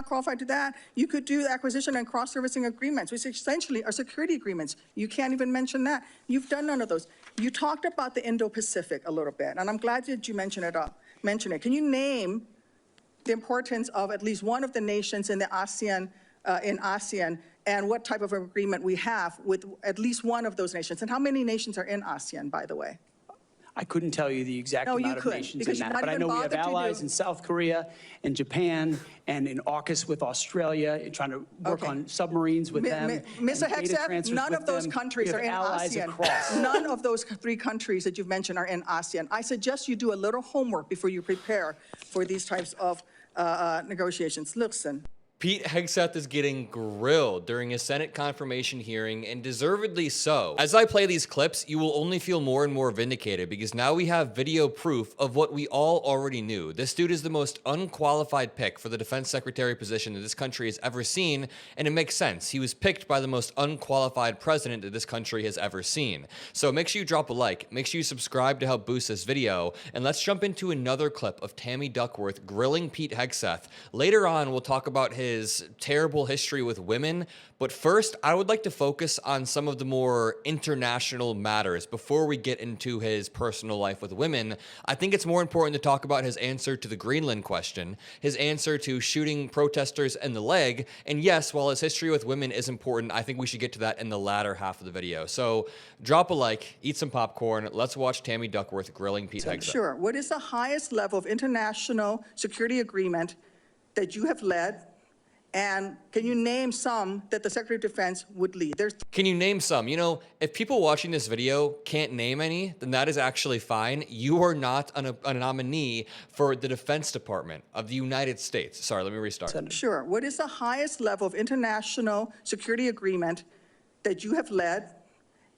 not qualified to that. You could do acquisition and cross-servicing agreements, which essentially are security agreements. You can't even mention that. You've done none of those. You talked about the Indo-Pacific a little bit, and I'm glad that you mentioned it. Can you name the importance of at least one of the nations in the ASEAN, and what type of agreement we have with at least one of those nations? And how many nations are in ASEAN, by the way? I couldn't tell you the exact amount of nations in that, but I know we have allies in South Korea and Japan and in AUKUS with Australia, and trying to work on submarines with them. Mr. Hegseth, none of those countries are in ASEAN. None of those 3 countries that you've mentioned are in ASEAN. I suggest you do a little homework before you prepare for these types of negotiations. Listen. Pete Hegseth is getting grilled during a Senate confirmation hearing, and deservedly so. As I play these clips, you will only feel more and more vindicated, because now we have video proof of what we all already knew. This dude is the most unqualified pick for the defense secretary position that this country has ever seen, and it makes sense. He was picked by the most unqualified president that this country has ever seen. So make sure you drop a like, make sure you subscribe to help boost this video, and let's jump into another clip of Tammy Duckworth grilling Pete Hegseth. Later on, we'll talk about his terrible history with women, but first I would like to focus on some of the more international matters before we get into his personal life with women. I think it's more important to talk about his answer to the Greenland question, his answer to shooting protesters in the leg, and yes, while his history with women is important, I think we should get to that in the latter half of the video. So drop a like, eat some popcorn, let's watch Tammy Duckworth grilling Pete Hegseth. Sure. What is the highest level of international security agreement that you have led? And can you name some that the Secretary of Defense would lead? Can you name some? You know, if people watching this video can't name any, then that is actually fine. You are not a nominee for the Defense Department of the United States. Sorry, let me restart. Sure. What is the highest level of international security agreement that you have led?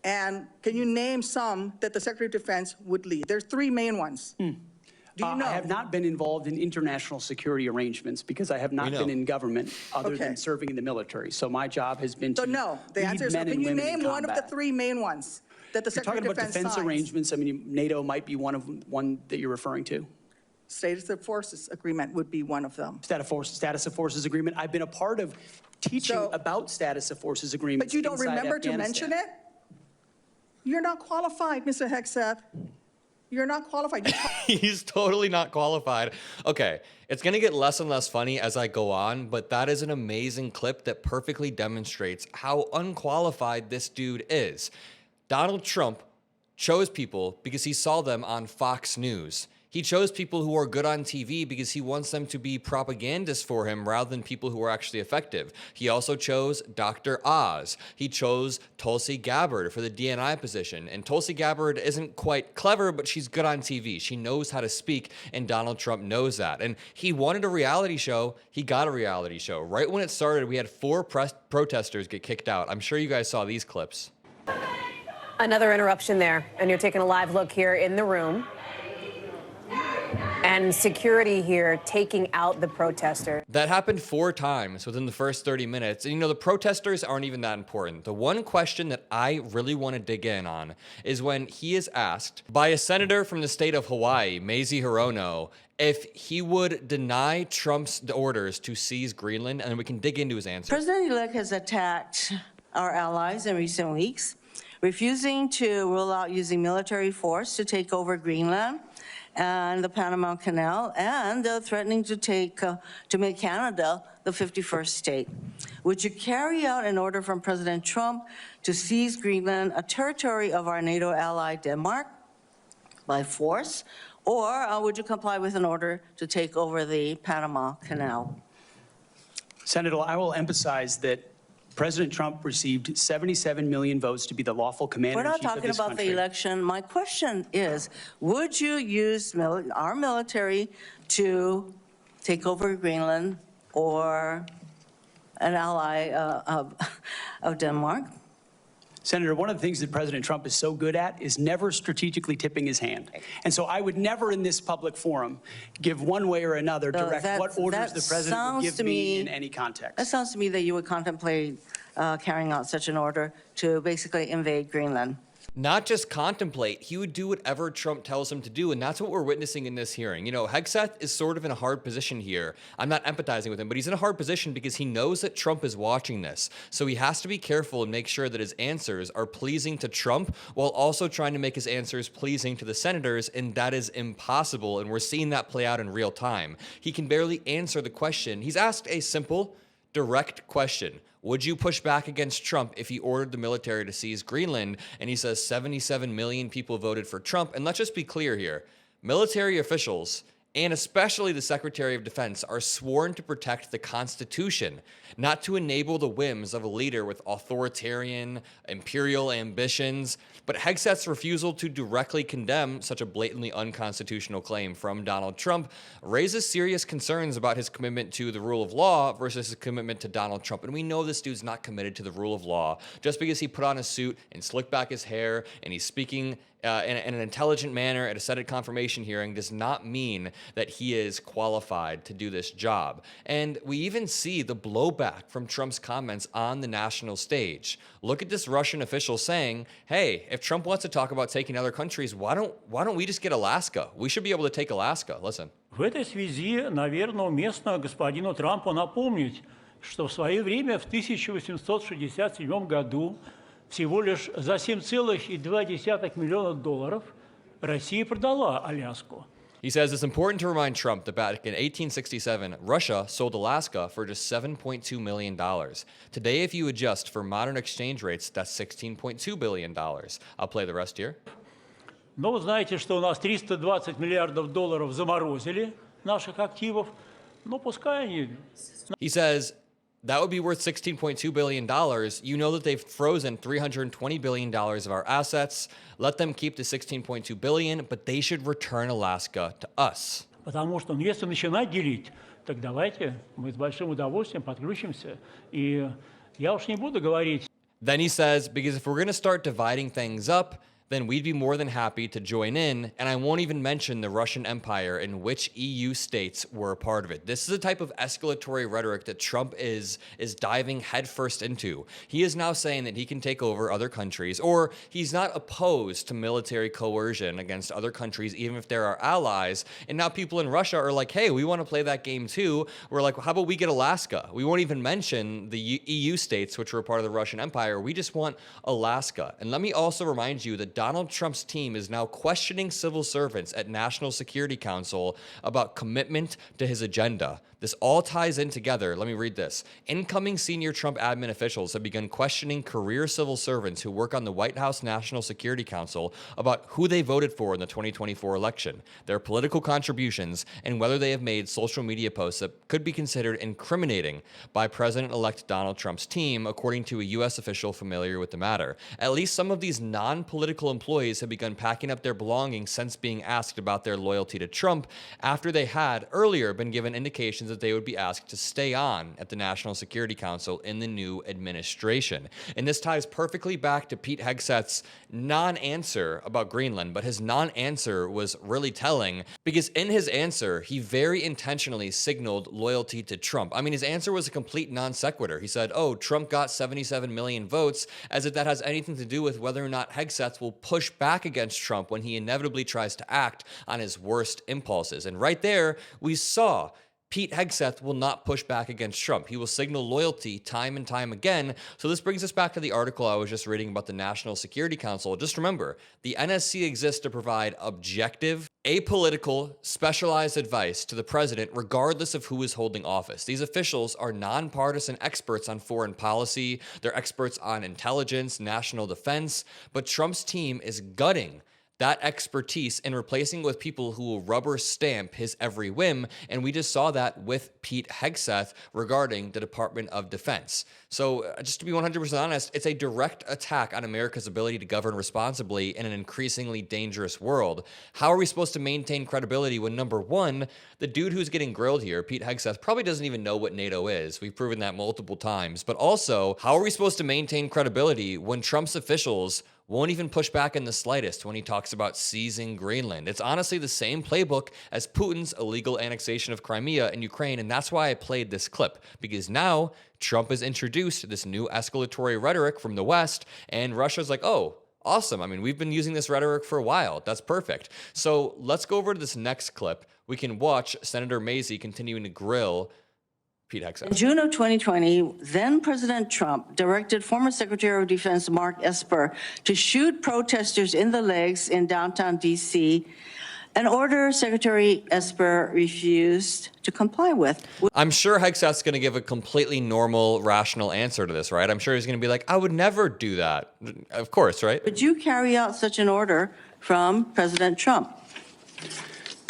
And can you name some that the Secretary of Defense would lead? There's 3 main ones. Do you know? I have not been involved in international security arrangements because I have not been in government other than serving in the military. So my job has been to no, the answer is no. Can you name one of the 3 main ones that the Secretary of Defense signs? Talking about defense arrangements, I mean, NATO might be one that you're referring to. Status of Forces Agreement would be one of them. Status of Forces Agreement. I've been a part of teaching about Status of Forces Agreements. But you don't remember to mention it? You're not qualified, Mr. Hegseth. You're not qualified. He's totally not qualified. Okay, it's gonna get less and less funny as I go on, but that is an amazing clip that perfectly demonstrates how unqualified this dude is. Donald Trump chose people because he saw them on Fox News. He chose people who are good on TV because he wants them to be propagandists for him rather than people who are actually effective. He also chose Dr. Oz. He chose Tulsi Gabbard for the DNI position. And Tulsi Gabbard isn't quite clever, but she's good on TV. She knows how to speak, and Donald Trump knows that. And he wanted a reality show. He got a reality show. Right when it started, we had 4 protesters get kicked out. I'm sure you guys saw these clips. Another interruption there, and you're taking a live look here in the room. And security here taking out the protester. That happened 4 times within the first 30 minutes. And you know, the protesters aren't even that important. The one question that I really want to dig in on is when he is asked by a senator from the state of Hawaii, Mazie Hirono, if he would deny Trump's orders to seize Greenland, and then we can dig into his answer. President-elect has attacked our allies in recent weeks, refusing to rule out using military force to take over Greenland and the Panama Canal, and threatening to make Canada the 51st state. Would you carry out an order from President Trump to seize Greenland, a territory of our NATO ally Denmark, by force, or would you comply with an order to take over the Panama Canal? Senator, I will emphasize that President Trump received 77 million votes to be the lawful commander-in-chief of this country. We're not talking about the election. My question is, would you use our military to take over Greenland or an ally of Denmark? Senator, one of the things that President Trump is so good at is never strategically tipping his hand. And so I would never in this public forum give one way or another direct what orders the president would give me in any context. That sounds to me that you would contemplate carrying out such an order to basically invade Greenland. Not just contemplate, he would do whatever Trump tells him to do, and that's what we're witnessing in this hearing. You know, Hegseth is sort of in a hard position here. I'm not empathizing with him, but he's in a hard position because he knows that Trump is watching this. So he has to be careful and make sure that his answers are pleasing to Trump while also trying to make his answers pleasing to the senators, and that is impossible, and we're seeing that play out in real time. He can barely answer the question. He's asked a simple, direct question. Would you push back against Trump if he ordered the military to seize Greenland? And he says 77 million people voted for Trump. And let's just be clear here. Military officials, and especially the Secretary of Defense, are sworn to protect the Constitution, not to enable the whims of a leader with authoritarian, imperial ambitions. But Hegseth's refusal to directly condemn such a blatantly unconstitutional claim from Donald Trump raises serious concerns about his commitment to the rule of law versus his commitment to Donald Trump. And we know this dude's not committed to the rule of law. Just because he put on a suit and slicked back his hair and he's speaking in an intelligent manner at a Senate confirmation hearing does not mean that he is qualified to do this job. And we even see the blowback from Trump's comments on the national stage. Look at this Russian official saying, hey, if Trump wants to talk about taking other countries, why don't we just get Alaska? We should be able to take Alaska. Listen. В этой связи, наверное, уместно господину Трампу напомнить, что в свое время, в 1867 году, всего лишь за $7,2 миллиона Россия продала Аляску. He says it's important to remind Trump that back in 1867, Russia sold Alaska for just $7.2 million. Today, if you adjust for modern exchange rates, that's $16.2 billion. I'll play the rest here. Но вы знаете, что у нас $320 миллиардов заморозили наших активов, но пускай они... He says that would be worth $16.2 billion. You know that they've frozen $320 billion of our assets. Let them keep the $16.2 billion, but they should return Alaska to us. Потому что, если начинать делить, так давайте мы с большим удовольствием подключимся. И я уж не буду говорить. Then he says, because if we're going to start dividing things up, then we'd be more than happy to join in, and I won't even mention the Russian Empire and which EU states were a part of it. This is a type of escalatory rhetoric that Trump is diving headfirst into. He is now saying that he can take over other countries, or he's not opposed to military coercion against other countries, even if they're our allies. And now people in Russia are like, hey, we want to play that game too. We're like, well, how about we get Alaska? We won't even mention the EU states, which were a part of the Russian Empire. We just want Alaska. And let me also remind you that Donald Trump's team is now questioning civil servants at National Security Council about commitment to his agenda. This all ties in together. Let me read this. Incoming senior Trump admin officials have begun questioning career civil servants who work on the White House National Security Council about who they voted for in the 2024 election, their political contributions, and whether they have made social media posts that could be considered incriminating by President-elect Donald Trump's team, according to a U.S. official familiar with the matter. At least some of these non-political employees have begun packing up their belongings since being asked about their loyalty to Trump, after they had earlier been given indications that they would be asked to stay on at the National Security Council in the new administration. And this ties perfectly back to Pete Hegseth's non-answer about Greenland, but his non-answer was really telling, because in his answer, he very intentionally signaled loyalty to Trump. I mean, his answer was a complete non sequitur. He said, oh, Trump got 77 million votes, as if that has anything to do with whether or not Hegseth will push back against Trump when he inevitably tries to act on his worst impulses. And right there, we saw Pete Hegseth will not push back against Trump. He will signal loyalty time and time again. So this brings us back to the article I was just reading about the National Security Council. Just remember, the NSC exists to provide objective, apolitical, specialized advice to the president regardless of who is holding office. These officials are nonpartisan experts on foreign policy. They're experts on intelligence, national defense. But Trump's team is gutting that expertise and replacing it with people who will rubber stamp his every whim. And we just saw that with Pete Hegseth regarding the Department of Defense. So just to be 100% honest, it's a direct attack on America's ability to govern responsibly in an increasingly dangerous world. How are we supposed to maintain credibility when, number one, the dude who's getting grilled here, Pete Hegseth, probably doesn't even know what NATO is. We've proven that multiple times. But also, how are we supposed to maintain credibility when Trump's officials won't even push back in the slightest when he talks about seizing Greenland? It's honestly the same playbook as Putin's illegal annexation of Crimea and Ukraine, and that's why I played this clip, because now Trump has introduced this new escalatory rhetoric from the West, and Russia's like, oh, Awesome. I mean, we've been using this rhetoric for a while. That's perfect. So let's go over to this next clip. We can watch Senator Mazie continuing to grill Pete Hegseth. In June of 2020, then President Trump directed former Secretary of Defense Mark Esper to shoot protesters in the legs in downtown D.C., an order Secretary Esper refused to comply with. I'm sure Hegseth's going to give a completely normal, rational answer to this, right? I'm sure he's going to be like, I would never do that. Of course, right? Would you carry out such an order from President Trump?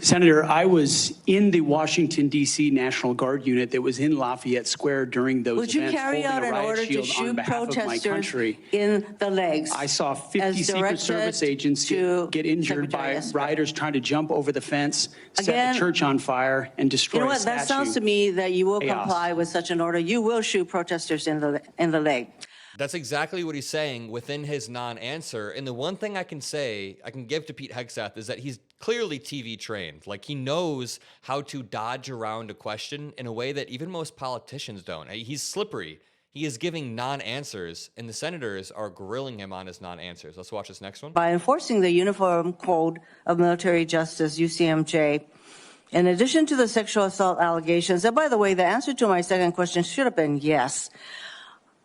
Senator, I was in the Washington, D.C. National Guard unit that was in Lafayette Square during those Would you events, carry out holding a an riot order to shield on shoot behalf of my protesters country. in the legs? I saw 50 as Secret directed Service agents to get injured Secretary by Esper? rioters trying to jump over the fence, set Again, the church on fire, and destroy You know a what? That statue. sounds to me that you will Chaos. comply with such an order. You will shoot protesters in the leg. That's exactly what he's saying within his non-answer. And the one thing I can give to Pete Hegseth is that he's clearly TV trained. Like, he knows how to dodge around a question in a way that even most politicians don't. He's slippery. He is giving non-answers, and the senators are grilling him on his non-answers. Let's watch this next one. By enforcing the Uniform Code of Military Justice, UCMJ, in addition to the sexual assault allegations, and by the way, the answer to my second question should have been yes.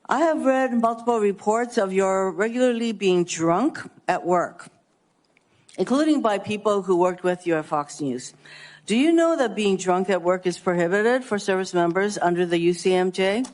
I have read multiple reports of your regularly being drunk at work, including by people who worked with you at Fox News. Do you know that being drunk at work is prohibited for service members under the UCMJ?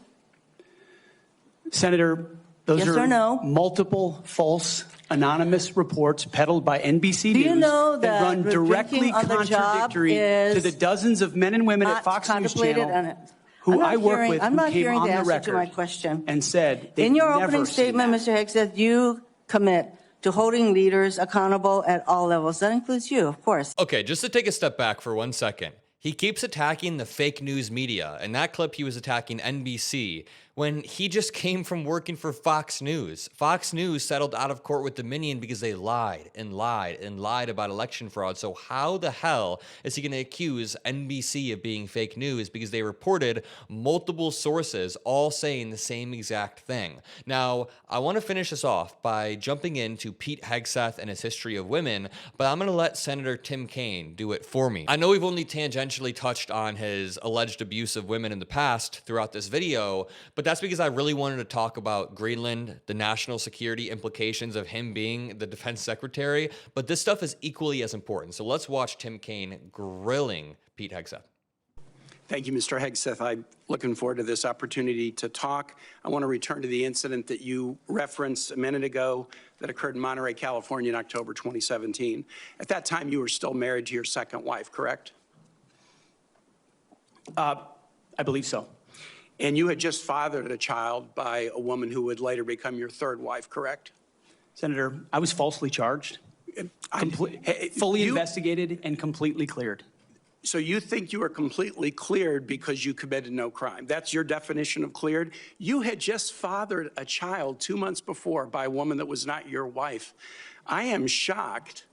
Senator, those Yes are or no? multiple false anonymous reports peddled by NBC Do you News know that run that directly drinking on the job contradictory is to the dozens of men and women at not Fox News contemplated Channel and- who I'm not I work hearing- with, I'm who not came hearing on the the answer to my record question. and said they've In your never opening seen statement, that. Mr. Hegseth, you commit to holding leaders accountable at all levels. That includes you, of course. Okay, just to take a step back for 1 second. He keeps attacking the fake news media. In that clip, he was attacking NBC when he just came from working for Fox News. Fox News settled out of court with Dominion because they lied and lied and lied about election fraud. So how the hell is he going to accuse NBC of being fake news? Because they reported multiple sources all saying the same exact thing. Now, I want to finish this off by jumping into Pete Hegseth and his history of women, but I'm going to let Senator Tim Kaine do it for me. I know we've only tangentially touched on his alleged abuse of women in the past throughout this video, but that's because I really wanted to talk about Greenland, the national security implications of him being the defense secretary, but this stuff is equally as important. So let's watch Tim Kaine grilling Pete Hegseth. Thank you, Mr. Hegseth. I'm looking forward to this opportunity to talk. I want to return to the incident that you referenced a minute ago that occurred in Monterey, California in October 2017. At that time, you were still married to your second wife, correct? I believe so. And you had just fathered a child by a woman who would later become your third wife, correct? Senator, I was falsely charged, fully investigated, and completely cleared. So you think you were completely cleared because you committed no crime. That's your definition of cleared? You had just fathered a child 2 months before by a woman that was not your wife. I am shocked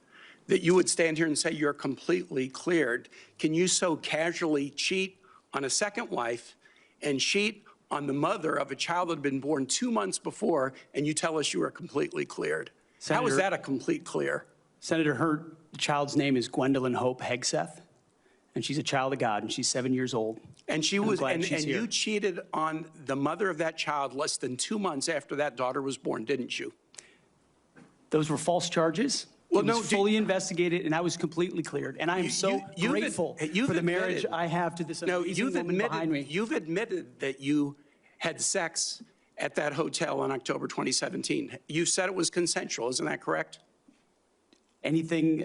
that you would stand here and say you're completely cleared. Can you so casually cheat on a second wife and cheat on the mother of a child that had been born 2 months before, and you tell us you are completely cleared? How is that a complete clear? Senator, her child's name is Gwendolyn Hope Hegseth, and she's a child of God, and she's 7 years old. And she was, and you cheated on the mother of that child less than 2 months after that daughter was born, didn't you? Those were false charges. Well, it was fully investigated, and I was completely cleared. And I am so grateful for the marriage I have to this amazing woman behind me. You've admitted that you had sex at that hotel in October 2017. You said it was consensual, isn't that correct? Anything,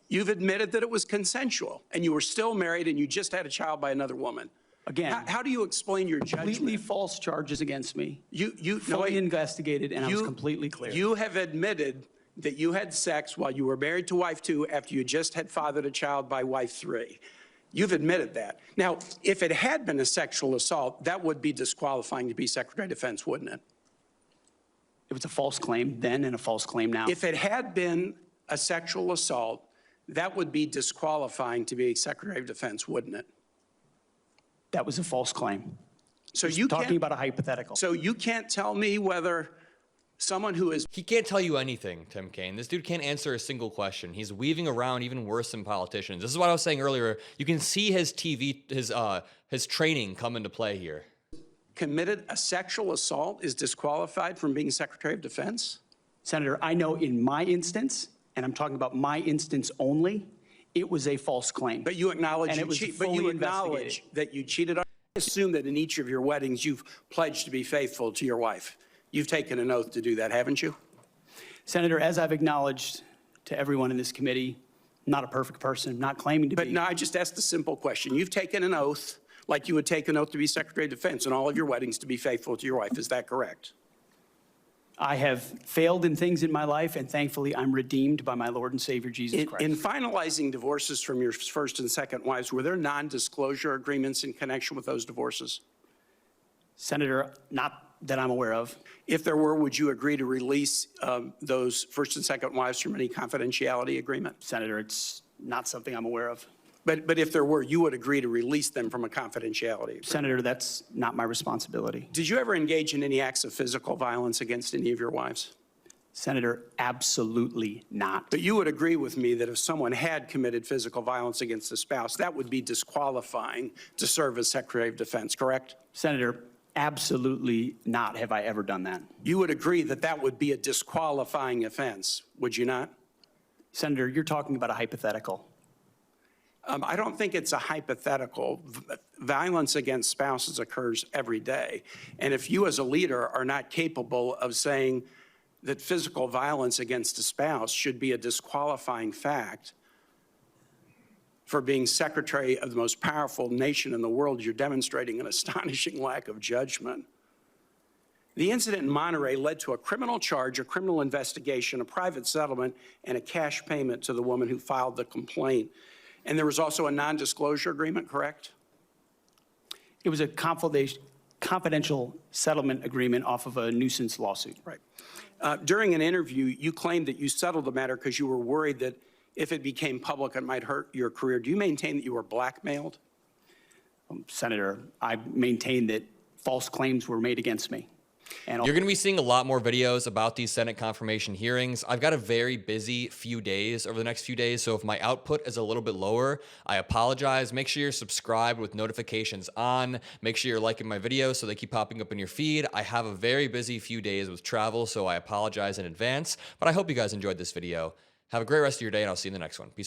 You've admitted that it was consensual, and you were still married, and you just had a child by another woman. again, How do you explain your completely judgment? false charges against me, You fully investigated, and I was completely clear. You have admitted that you had sex while you were married to wife 2 after you just had fathered a child by wife 3. You've admitted that. Now, if it had been a sexual assault, that would be disqualifying to be Secretary of Defense, wouldn't it? It was a false claim then and a false claim now. If it had been a sexual assault, that would be disqualifying to be Secretary of Defense, wouldn't it? That was a false claim. So Just you talking can't, about a hypothetical. so you can't tell me whether Someone who is He can't tell you anything, Tim Kaine. This dude can't answer a single question. He's weaving around even worse than politicians. This is what I was saying earlier. You can see his his training come into play here. committed a sexual assault is disqualified from being Secretary of Defense? Senator, I know in my instance, and I'm talking about my instance only, it was a false claim. But you acknowledge And you it was cheat, but fully you acknowledge investigated. that you cheated on. I assume that in each of your weddings, you've pledged to be faithful to your wife. You've taken an oath to do that, haven't you? Senator, as I've acknowledged to everyone in this committee, not a perfect person, not claiming to But be. no, I just asked a simple question. You've taken an oath, like you would take an oath to be Secretary of Defense in all of your weddings to be faithful to your wife. Is that correct? I have failed in things in my life, and thankfully I'm redeemed by my Lord and Savior, Jesus Christ. In finalizing divorces from your first and second wives, were there non-disclosure agreements in connection with those divorces? Senator, not that I'm aware of. If there were, would you agree to release those first and second wives from any confidentiality agreement? Senator, it's not something I'm aware of. But if there were, you would agree to release them from a confidentiality agreement? Senator, that's not my responsibility. Did you ever engage in any acts of physical violence against any of your wives? Senator, absolutely not. But you would agree with me that if someone had committed physical violence against a spouse, that would be disqualifying to serve as Secretary of Defense, correct? Senator, absolutely not have I ever done that. You would agree that that would be a disqualifying offense, would you not? Senator, you're talking about a hypothetical. I don't think it's a hypothetical. Violence against spouses occurs every day. And if you as a leader are not capable of saying that physical violence against a spouse should be a disqualifying fact for being Secretary of the most powerful nation in the world, you're demonstrating an astonishing lack of judgment. The incident in Monterey led to a criminal charge, a criminal investigation, a private settlement, and a cash payment to the woman who filed the complaint. And there was also a non-disclosure agreement, correct? It was a confidential settlement agreement off of a nuisance lawsuit. Right. During an interview, you claimed that you settled the matter because you were worried that if it became public, it might hurt your career. Do you maintain that you were blackmailed? Senator, I maintain that false claims were made against me. And You're going to be seeing a lot more videos about these Senate confirmation hearings. I've got a very busy few days over the next few days, so if my output is a little bit lower, I apologize. Make sure you're subscribed with notifications on. Make sure you're liking my videos so they keep popping up in your feed. I have a very busy few days with travel, so I apologize in advance, but I hope you guys enjoyed this video. Have a great rest of your day, and I'll see you in the next one. Peace out.